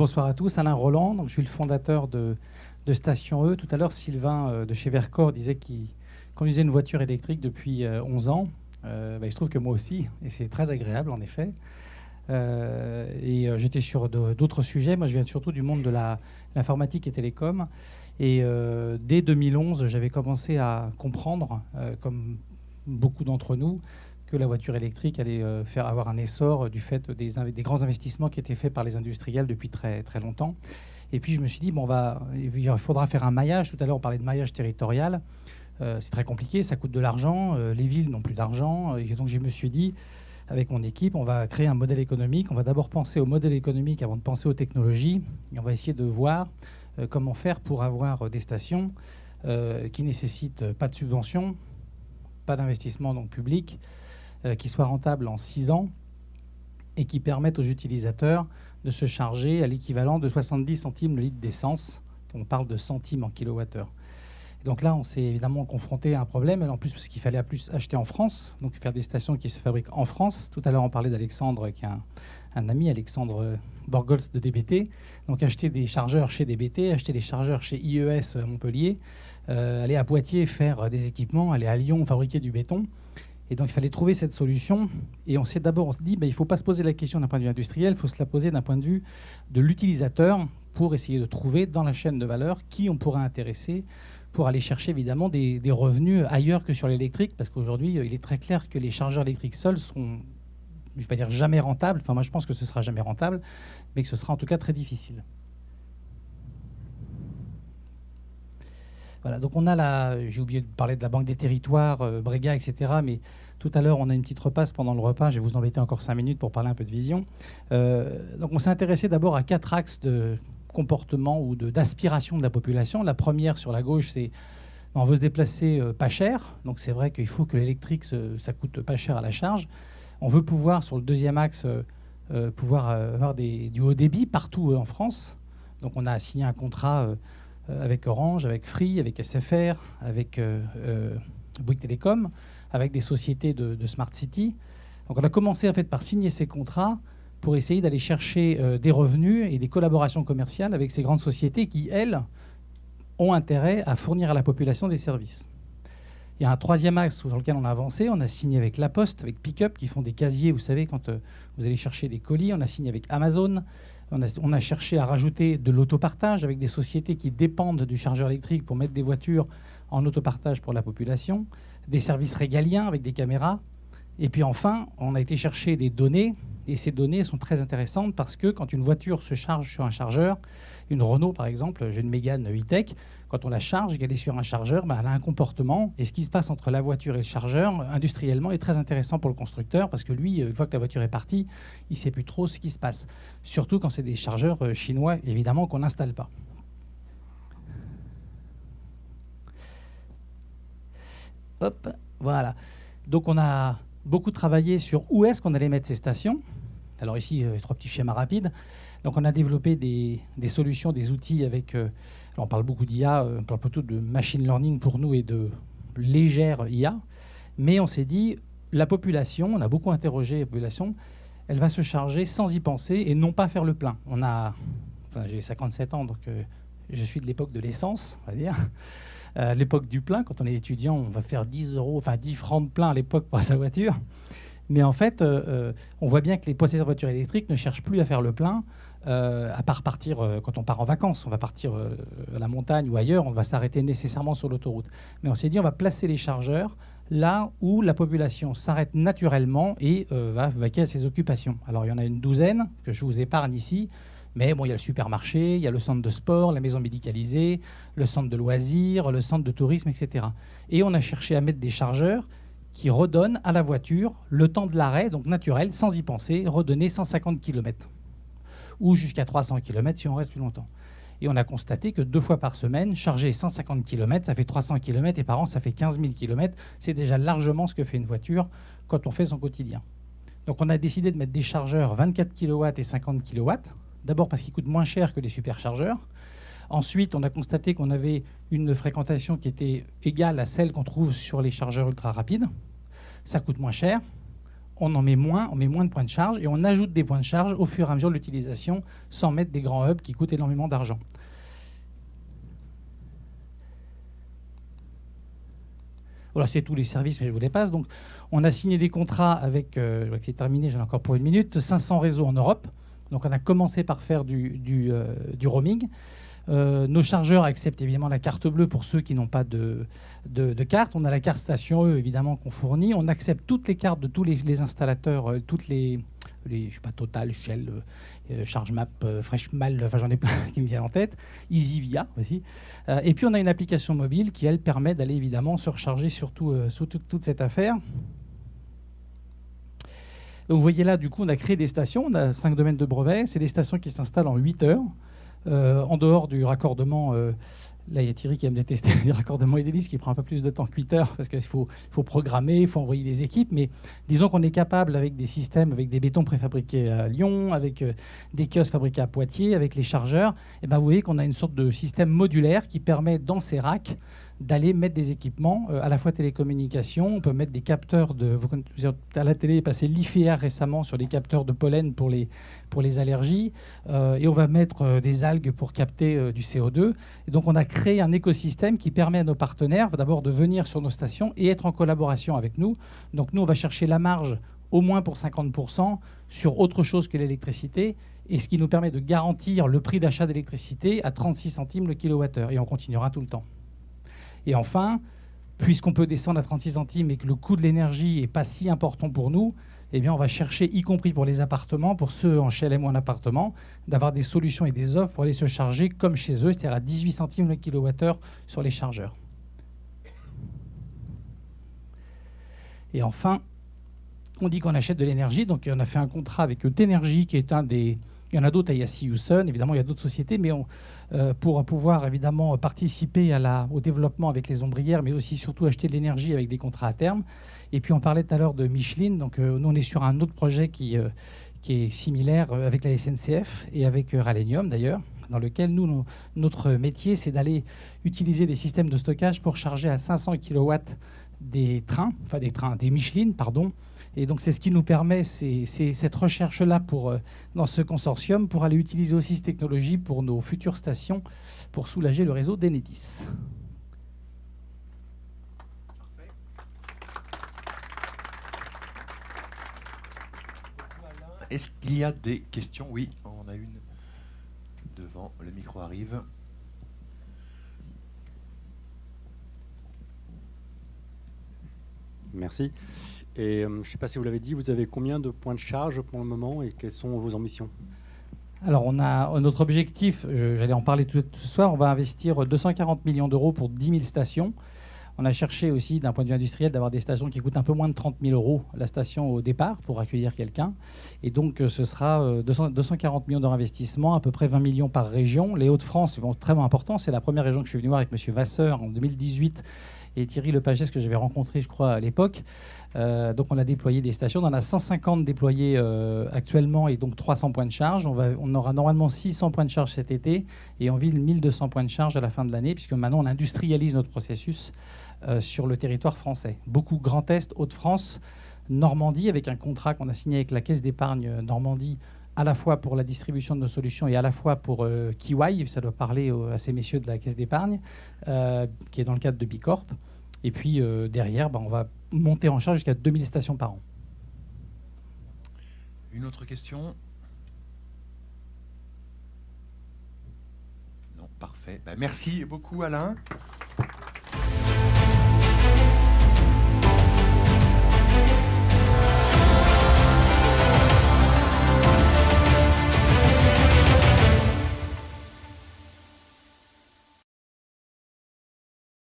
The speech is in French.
bonsoir à tous. Alain Roland, donc je suis le fondateur de Station E. Tout à l'heure, Sylvain de chez Vercors disait qu'il conduisait une voiture électrique depuis 11 ans. Il se trouve que moi aussi, et c'est très agréable en effet. J'étais sur d'autres sujets. Moi, je viens surtout du monde de l'informatique et télécom. Et dès 2011, j'avais commencé à comprendre, comme beaucoup d'entre nous, que la voiture électrique allait faire avoir un essor du fait des grands investissements qui étaient faits par les industriels depuis très, très longtemps. Et puis je me suis dit, il faudra faire un maillage. Tout à l'heure, on parlait de maillage territorial. C'est très compliqué, ça coûte de l'argent. Les villes n'ont plus d'argent. Et donc je me suis dit, avec mon équipe, on va créer un modèle économique. On va d'abord penser au modèle économique avant de penser aux technologies. Et on va essayer de voir comment faire pour avoir des stations qui ne nécessitent pas de subvention, pas d'investissement donc public, qui soient rentables en 6 ans et qui permettent aux utilisateurs de se charger à l'équivalent de 70 centimes le litre d'essence. On parle de centimes en kilowattheure. Donc là, on s'est évidemment confronté à un problème, en plus parce qu'il fallait acheter en France, donc faire des stations qui se fabriquent en France. Tout à l'heure, on parlait d'Alexandre, qui est un ami, Alexandre Borgols de DBT. Donc acheter des chargeurs chez DBT, acheter des chargeurs chez IES à Montpellier, aller à Poitiers faire des équipements, aller à Lyon fabriquer du béton. Et donc, il fallait trouver cette solution. Et on s'est dit, il ne faut pas se poser la question d'un point de vue industriel, il faut se la poser d'un point de vue de l'utilisateur pour essayer de trouver dans la chaîne de valeur qui on pourrait intéresser pour aller chercher évidemment des revenus ailleurs que sur l'électrique. Parce qu'aujourd'hui, il est très clair que les chargeurs électriques seuls sont, je ne vais pas dire jamais rentables. Enfin, moi, je pense que ce sera jamais rentable, mais que ce sera en tout cas très difficile. Voilà, donc on a j'ai oublié de parler de la Banque des Territoires, Brega, etc. Mais tout à l'heure, on a une petite repasse pendant le repas. Je vais vous embêter encore 5 minutes pour parler un peu de vision. Donc on s'est intéressé d'abord à 4 axes de comportement ou d'aspiration de la population. La première, sur la gauche, c'est on veut se déplacer pas cher. Donc c'est vrai qu'il faut que l'électrique, ça coûte pas cher à la charge. On veut pouvoir, sur le deuxième axe, pouvoir avoir du haut débit partout en France. Donc on a signé un contrat avec Orange, avec Free, avec SFR, avec Bouygues Télécom, avec des sociétés de Smart City. Donc on a commencé en fait par signer ces contrats pour essayer d'aller chercher des revenus et des collaborations commerciales avec ces grandes sociétés qui, elles, ont intérêt à fournir à la population des services. Il y a un troisième axe sur lequel on a avancé. On a signé avec La Poste, avec Pickup, qui font des casiers, vous savez, quand vous allez chercher des colis. On a signé avec Amazon. On a cherché à rajouter de l'autopartage avec des sociétés qui dépendent du chargeur électrique pour mettre des voitures en autopartage pour la population, des services régaliens avec des caméras. Et puis enfin, on a été chercher des données, et ces données sont très intéressantes parce que quand une voiture se charge sur un chargeur, une Renault par exemple, j'ai une Mégane E-Tech, quand on la charge, qu'elle est sur un chargeur, elle a un comportement. Et ce qui se passe entre la voiture et le chargeur, industriellement, est très intéressant pour le constructeur parce que lui, une fois que la voiture est partie, il ne sait plus trop ce qui se passe. Surtout quand c'est des chargeurs chinois, évidemment, qu'on n'installe pas. Hop, voilà. Donc on a beaucoup travaillé sur où est-ce qu'on allait mettre ces stations. Alors ici, 3 petits schémas rapides. Donc on a développé des solutions, des outils avec... on parle beaucoup d'IA, on parle plutôt de machine learning pour nous et de légère IA. Mais on s'est dit, la population, on a beaucoup interrogé la population, elle va se charger sans y penser et non pas faire le plein. J'ai 57 ans, donc je suis de l'époque de l'essence, on va dire. L'époque du plein, quand on est étudiant, on va faire 10 francs de plein à l'époque pour sa voiture. Mais en fait, on voit bien que les possesseurs de voitures électriques ne cherchent plus à faire le plein, à part partir quand on part en vacances. On va partir à la montagne ou ailleurs, on va s'arrêter nécessairement sur l'autoroute. Mais on s'est dit, on va placer les chargeurs là où la population s'arrête naturellement et va vaquer à ses occupations. Alors, il y en a une douzaine que je vous épargne ici. Mais bon, il y a le supermarché, il y a le centre de sport, la maison médicalisée, le centre de loisirs, le centre de tourisme, etc. Et on a cherché à mettre des chargeurs qui redonnent à la voiture le temps de l'arrêt, donc naturel, sans y penser, redonner 150 km. Ou jusqu'à 300 km si on reste plus longtemps. Et on a constaté que 2 fois par semaine, charger 150 km, ça fait 300 km, et par an, ça fait 15 000 km. C'est déjà largement ce que fait une voiture quand on fait son quotidien. Donc on a décidé de mettre des chargeurs 24 kW et 50 kW. D'abord parce qu'ils coûtent moins cher que les superchargeurs. Ensuite, on a constaté qu'on avait une fréquentation qui était égale à celle qu'on trouve sur les chargeurs ultra rapides. Ça coûte moins cher. on met moins de points de charge et on ajoute des points de charge au fur et à mesure de l'utilisation sans mettre des grands hubs qui coûtent énormément d'argent. Voilà, c'est tous les services, mais je vous les passe. Donc, on a signé des contrats avec, je vois que c'est terminé, j'en ai encore pour une minute, 500 réseaux en Europe. Donc, on a commencé par faire du roaming. Nos chargeurs acceptent évidemment la carte bleue pour ceux qui n'ont pas de carte. On a la carte station E, évidemment, qu'on fournit. On accepte toutes les cartes de tous les installateurs, toutes les je sais pas, Total, Shell, ChargeMap, Freshmal, enfin j'en ai plein qui me viennent en tête. EasyVia aussi. Et puis on a une application mobile qui, elle, permet d'aller évidemment se recharger sur toute cette affaire. Donc vous voyez là, du coup, on a créé des stations. On a 5 domaines de brevets. C'est des stations qui s'installent en 8 heures. En dehors du raccordement, là il y a Thierry qui aime détester les raccordements et des listes qui prend un peu plus de temps que 8 heures parce qu'il faut programmer, il faut envoyer des équipes, mais disons qu'on est capable avec des systèmes, avec des bétons préfabriqués à Lyon, avec des kiosques fabriqués à Poitiers, avec les chargeurs, et ben vous voyez qu'on a une sorte de système modulaire qui permet dans ces racks d'aller mettre des équipements, à la fois télécommunications, on peut mettre des capteurs à la télé est passé l'IFER récemment sur les capteurs de pollen pour les allergies, et on va mettre des algues pour capter du CO2. Et donc on a créé un écosystème qui permet à nos partenaires d'abord de venir sur nos stations et être en collaboration avec nous. Donc nous, on va chercher la marge au moins pour 50% sur autre chose que l'électricité, et ce qui nous permet de garantir le prix d'achat d'électricité à 36 centimes le kilowattheure, et on continuera tout le temps. Et enfin, puisqu'on peut descendre à 36 centimes et que le coût de l'énergie n'est pas si important pour nous, eh bien on va chercher, y compris pour les appartements, pour ceux en HLM ou en appartement, d'avoir des solutions et des offres pour aller se charger comme chez eux, c'est-à-dire à 18 centimes le kilowattheure sur les chargeurs. Et enfin, on dit qu'on achète de l'énergie, donc on a fait un contrat avec Euténergie, qui est un des... Il y en a d'autres, il y a Siusun, évidemment, il y a d'autres sociétés, mais pour pouvoir évidemment participer au développement avec les ombrières, mais aussi surtout acheter de l'énergie avec des contrats à terme. Et puis on parlait tout à l'heure de Micheline, donc nous on est sur un autre projet qui est similaire avec la SNCF et avec Ralenium d'ailleurs, dans lequel notre métier c'est d'aller utiliser des systèmes de stockage pour charger à 500 kW des Micheline, pardon. Et donc c'est ce qui nous permet, c'est cette recherche-là dans ce consortium pour aller utiliser aussi cette technologie pour nos futures stations pour soulager le réseau d'Enedis. Est-ce qu'il y a des questions? Oui, on a une devant, le micro arrive. Merci. Et je ne sais pas si vous l'avez dit, vous avez combien de points de charge pour le moment et quelles sont vos ambitions? Alors, on a notre objectif, j'allais en parler tout ce soir, on va investir 240 millions d'euros pour 10 000 stations. On a cherché aussi, d'un point de vue industriel, d'avoir des stations qui coûtent un peu moins de 30 000 euros la station au départ pour accueillir quelqu'un. Et donc, ce sera 240 millions d'euros d'investissement, à peu près 20 millions par région. Les Hauts-de-France sont très important. C'est la première région que je suis venu voir avec M. Vasseur en 2018 et Thierry Lepagès que j'avais rencontré, je crois, à l'époque. Donc, on a déployé des stations. On en a 150 déployées actuellement et donc 300 points de charge. On aura normalement 600 points de charge cet été et en ville 1200 points de charge à la fin de l'année, puisque maintenant, on industrialise notre processus sur le territoire français. Beaucoup Grand Est, Hauts-de-France, Normandie, avec un contrat qu'on a signé avec la Caisse d'épargne Normandie, à la fois pour la distribution de nos solutions et à la fois pour Kiwai, ça doit parler à ces messieurs de la Caisse d'épargne, qui est dans le cadre de Bicorp. Et puis derrière, on va monter en charge jusqu'à 2000 stations par an. Une autre question? Non, parfait. Merci beaucoup Alain.